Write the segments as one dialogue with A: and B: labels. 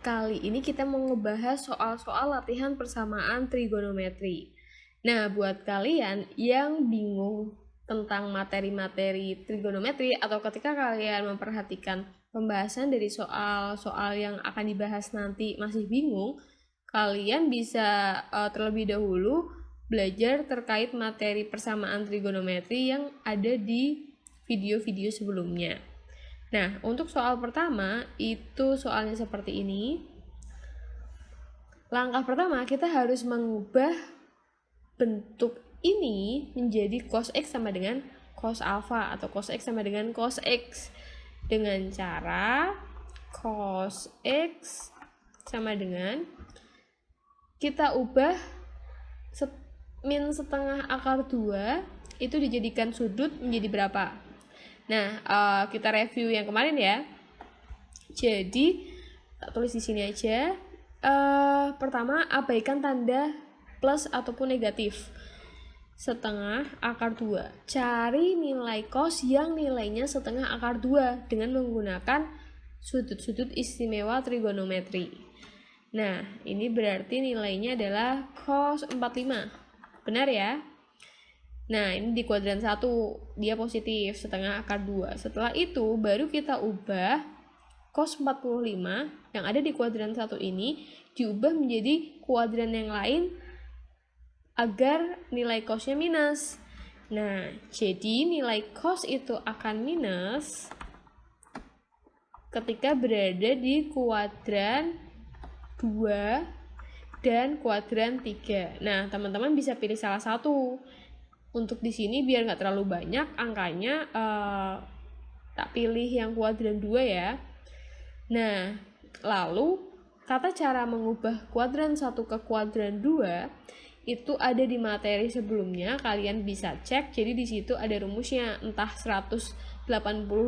A: kali ini kita mau ngebahas soal-soal latihan persamaan trigonometri. Nah, buat kalian yang bingung tentang materi-materi trigonometri atau ketika kalian memperhatikan pembahasan dari soal-soal yang akan dibahas nanti masih bingung, kalian bisa terlebih dahulu belajar terkait materi persamaan trigonometri yang ada di video-video sebelumnya. Nah, untuk soal pertama, itu soalnya seperti ini. Langkah pertama, kita harus mengubah bentuk ini menjadi cos X sama dengan cos alpha atau cos X sama dengan cos X dengan cara cos X sama dengan kita ubah min setengah akar 2 itu dijadikan sudut menjadi berapa. Nah, kita review yang kemarin ya. Jadi, tak tulis di sini aja. Pertama, abaikan tanda plus ataupun negatif. Setengah akar 2. Cari nilai cos yang nilainya setengah akar 2 dengan menggunakan sudut-sudut istimewa trigonometri. Nah, ini berarti nilainya adalah cos 45. Benar ya? Nah, ini di kuadran 1, dia positif, setengah akar 2. Setelah itu, baru kita ubah cos 45 yang ada di kuadran 1 ini, diubah menjadi kuadran yang lain agar nilai cosnya minus. Nah, jadi nilai cos itu akan minus ketika berada di kuadran 2 dan kuadran 3. Nah, teman-teman bisa pilih salah satu. Untuk di sini biar nggak terlalu banyak angkanya, tak pilih yang kuadran 2 ya. Nah, lalu tata cara mengubah kuadran 1 ke kuadran 2 itu ada di materi sebelumnya, kalian bisa cek. Jadi di situ ada rumusnya, entah 180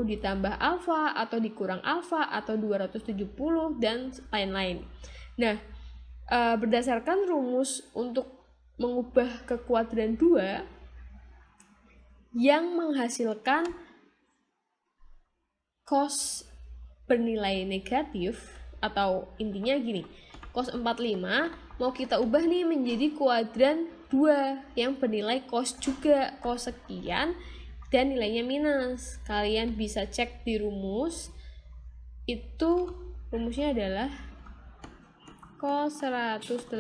A: ditambah alfa atau dikurang alfa atau 270 dan lain-lain. Nah, berdasarkan rumus untuk mengubah ke kuadran 2 yang menghasilkan cos bernilai negatif, atau intinya gini, cos 45 mau kita ubah nih menjadi kuadran 2 yang bernilai cos juga, cos sekian dan nilainya minus. Kalian bisa cek di rumus, itu rumusnya adalah cos 180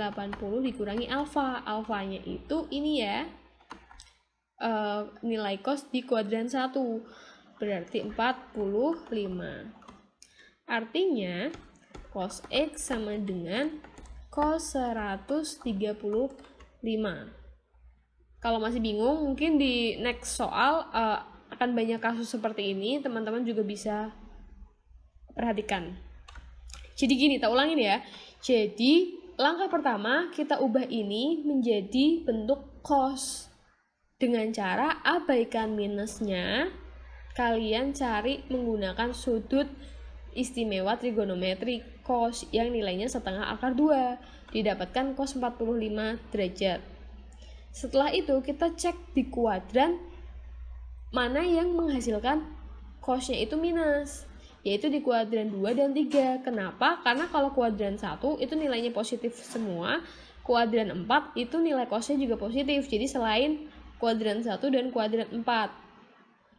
A: dikurangi alfa. Alfanya itu ini ya, nilai cos di kuadran 1 berarti 45. Artinya cos X sama dengan cos 135. Kalau masih bingung, mungkin di next soal akan banyak kasus seperti ini, teman-teman juga bisa perhatikan. Jadi gini, tak ulangin ya. Jadi langkah pertama kita ubah ini menjadi bentuk cos. Dengan cara abaikan minusnya, kalian cari menggunakan sudut istimewa trigonometri cos yang nilainya setengah akar 2, didapatkan cos 45 derajat. Setelah itu kita cek di kuadran mana yang menghasilkan cosnya itu minus, yaitu di kuadran 2 dan 3. Kenapa? Karena kalau kuadran 1 itu nilainya positif semua, kuadran 4 itu nilai cosnya juga positif. Jadi selain kuadran 1 dan kuadran 4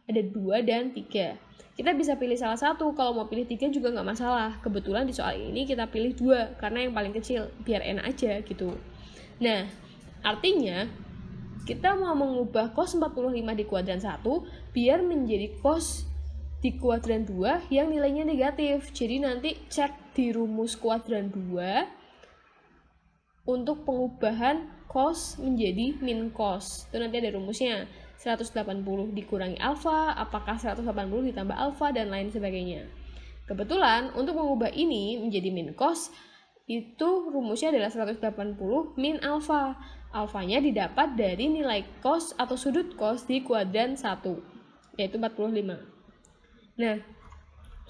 A: ada 2 dan 3. Kita bisa pilih salah satu, kalau mau pilih 3 juga nggak masalah. Kebetulan di soal ini kita pilih 2 karena yang paling kecil, biar enak aja gitu. Nah, artinya kita mau mengubah cos 45 di kuadran 1 biar menjadi cos di kuadran 2 yang nilainya negatif. Jadi nanti cek di rumus kuadran 2 untuk pengubahan cos menjadi min cos. Itu nanti ada rumusnya. 180 dikurangi alfa, apakah 180 ditambah alfa, dan lain sebagainya. Kebetulan untuk mengubah ini menjadi min cos, itu rumusnya adalah 180 min alfa. Alfanya didapat dari nilai cos atau sudut cos di kuadran 1, yaitu 45. Nah,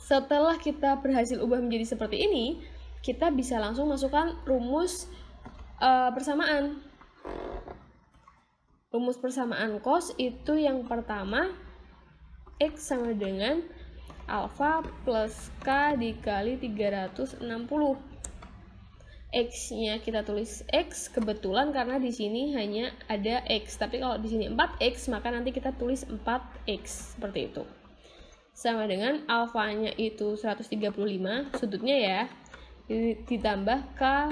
A: setelah kita berhasil ubah menjadi seperti ini, kita bisa langsung masukkan rumus persamaan. Rumus persamaan cos itu yang pertama, X sama dengan alfa plus K dikali 360. X-nya kita tulis X kebetulan karena di sini hanya ada X. Tapi kalau di sini 4X, maka nanti kita tulis 4X seperti itu. Sama dengan alfanya itu 135, sudutnya ya, ditambah K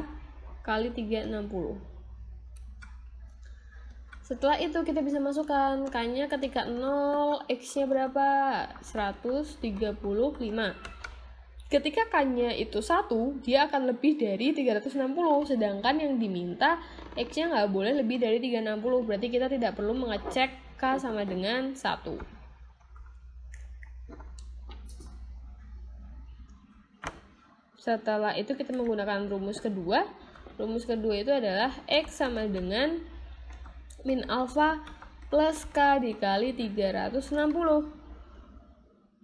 A: kali 360. Setelah itu kita bisa masukkan K-nya ketika 0, X-nya berapa? 135. Ketika K-nya itu 1, dia akan lebih dari 360, sedangkan yang diminta X-nya nggak boleh lebih dari 360, berarti kita tidak perlu mengecek K sama dengan 1. Setelah itu kita menggunakan rumus kedua. Rumus kedua itu adalah X sama dengan min alfa plus K dikali 360.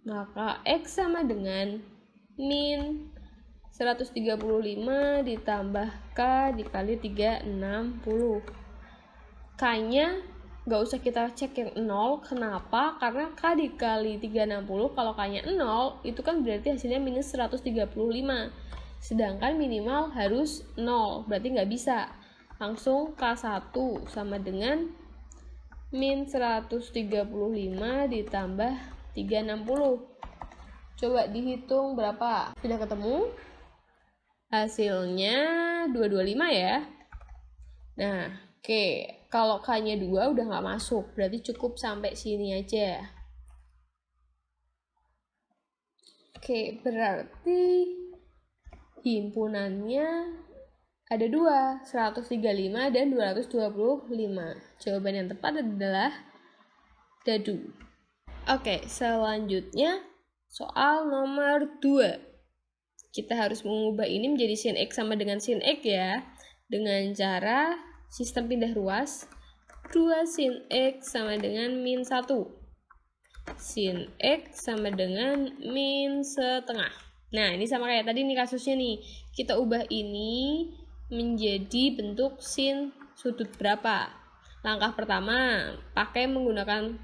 A: Maka X sama dengan min 135 ditambah K dikali 360. K-nya nggak usah kita cek yang 0. Kenapa? Karena K dikali 360, kalau K-nya 0, itu kan berarti hasilnya minus 135. Sedangkan minimal harus 0, berarti nggak bisa. Langsung K1 sama dengan min 135 ditambah 360. Coba dihitung berapa? Sudah ketemu? Hasilnya 225 ya. Nah, oke. Kalau K-nya 2 udah nggak masuk, berarti cukup sampai sini aja. Oke, berarti himpunannya ada 2, 135 dan 225. Jawaban yang tepat adalah dadu. Oke, selanjutnya soal nomor 2. Kita harus mengubah ini menjadi sin X sama dengan sin X ya. Dengan cara sistem pindah ruas, 2 sin X sama dengan min 1. Sin X sama dengan min setengah. Nah, ini sama kayak tadi nih kasusnya nih. Kita ubah ini menjadi bentuk sin sudut berapa. Langkah pertama, pakai menggunakan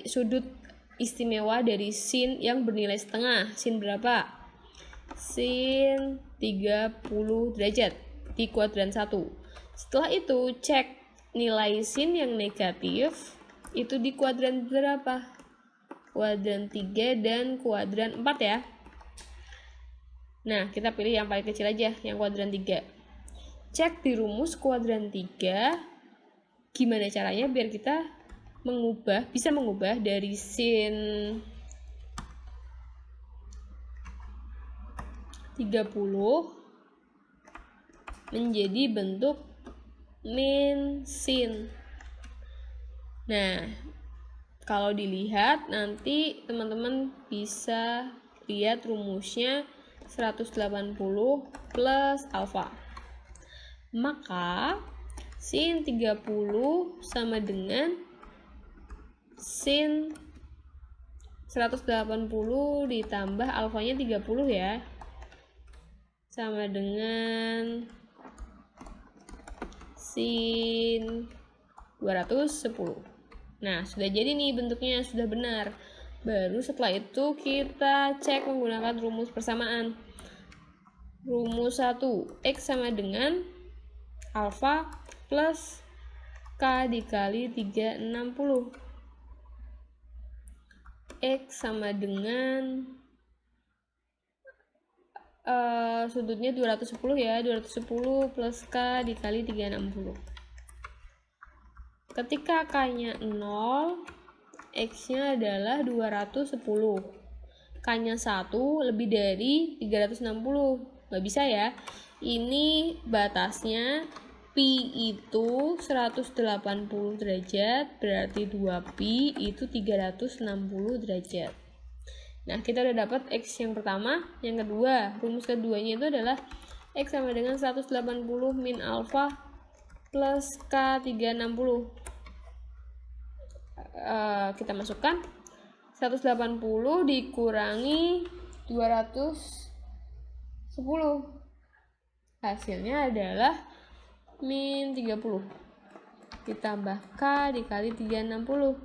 A: sudut istimewa dari sin yang bernilai setengah. Sin berapa? Sin 30 derajat di kuadran 1. Setelah itu cek nilai sin yang negatif itu di kuadran berapa? Kuadran 3 dan kuadran 4 ya. Nah, kita pilih yang paling kecil aja, yang kuadran 3. Cek di rumus kuadran 3 gimana caranya biar kita bisa mengubah dari sin 30 menjadi bentuk min sin. Nah, kalau dilihat nanti teman-teman bisa lihat rumusnya 180 plus alfa. Maka sin 30 sama dengan sin 180 ditambah alfanya 30 ya, sama dengan sin 210. Nah, sudah jadi nih bentuknya, sudah benar. Baru setelah itu kita cek menggunakan rumus persamaan. Rumus 1, X sama dengan alfa plus K dikali 360. X sama dengan sudutnya 210 ya, 210 plus K dikali 360. Ketika K-nya 0, X-nya adalah 210. K-nya 1 lebih dari 360. Nggak bisa ya. Ini batasnya Pi itu 180 derajat, berarti 2Pi itu 360 derajat. Nah, kita udah dapat X yang pertama. Yang kedua, rumus keduanya itu adalah X sama dengan 180 min alfa plus K 360. Kita masukkan 180 dikurangi 210. Hasilnya adalah min 30 ditambah K dikali 360.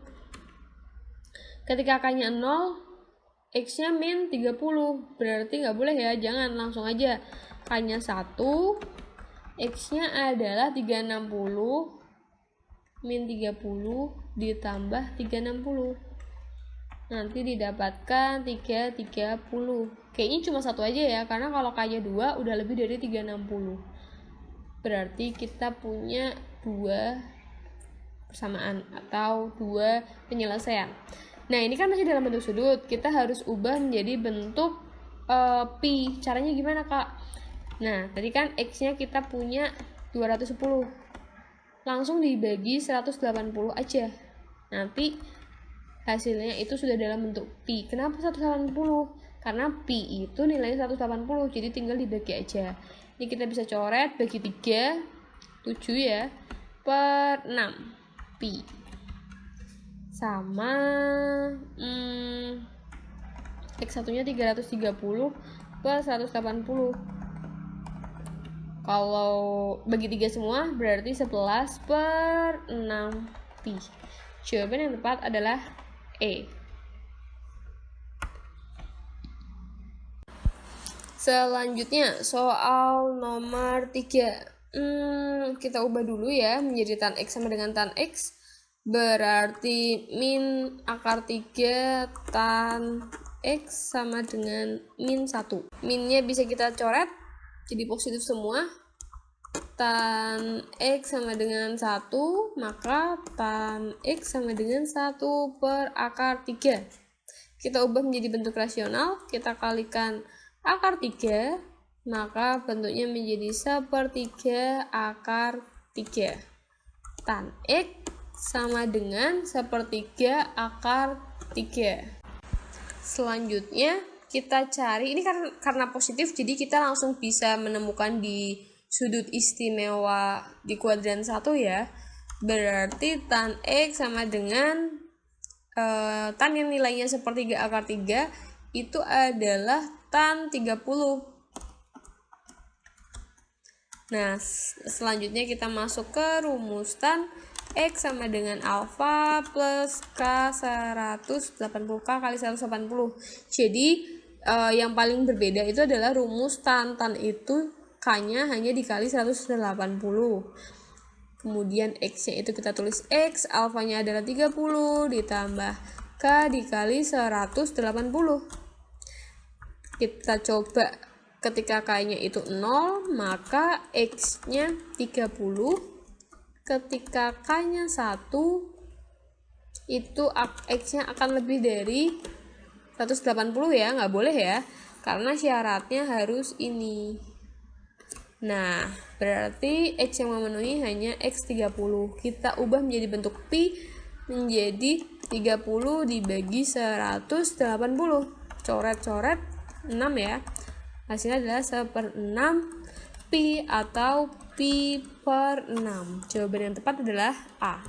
A: Ketika K-nya 0, X-nya min 30. Berarti nggak boleh ya, jangan, langsung aja. K-nya 1, X-nya adalah 360, min 30 ditambah 360. Nanti didapatkan 330. Kayaknya cuma satu aja ya, karena kalau K-nya 2 udah lebih dari 360. Berarti kita punya 2 persamaan atau 2 penyelesaian. Nah, ini kan masih dalam bentuk sudut. Kita harus ubah menjadi bentuk pi. Caranya gimana, Kak? Nah, tadi kan X-nya kita punya 210. Langsung dibagi 180 aja. Nanti hasilnya itu sudah dalam bentuk pi. Kenapa 180? Karena pi itu nilainya 180, jadi tinggal dibagi aja. Ini kita bisa coret, bagi 3, 7 ya, per 6 pi. Sama X1-nya 330 per 180. Kalau bagi 3 semua berarti 11 per 6 pi. Jawaban yang tepat adalah E. Selanjutnya soal nomor 3. Kita ubah dulu ya menjadi tan X sama dengan tan X. Berarti min akar 3 tan X sama dengan min 1. Minnya bisa kita coret jadi positif semua. Tan X sama dengan 1, maka tan X sama dengan 1 per akar 3. Kita ubah menjadi bentuk rasional, kita kalikan akar 3, maka bentuknya menjadi 1/3 akar 3. Tan X sama dengan 1/3 akar 3. Selanjutnya kita cari, ini karena positif jadi kita langsung bisa menemukan di sudut istimewa di kuadran 1 ya. Berarti tan X sama dengan tan yang nilainya 1/3 akar 3 itu adalah tan 30. Nah, selanjutnya kita masuk ke rumus tan X sama dengan alfa plus K 180, K kali 180. Jadi yang paling berbeda itu adalah rumus tan. Tan itu K-nya hanya dikali 180. Kemudian X-nya itu kita tulis X, alfanya adalah 30 ditambah K dikali 180. Kita coba, ketika K-nya itu 0, maka X-nya 30. Ketika K-nya 1, itu X-nya akan lebih dari 180 ya, nggak boleh ya, karena syaratnya harus ini. Nah, berarti X yang memenuhi hanya X30. Kita ubah menjadi bentuk pi menjadi 30 dibagi 180. Coret-coret 6 ya. Hasilnya adalah 1/6 pi atau pi per 6. Jawaban yang tepat adalah A.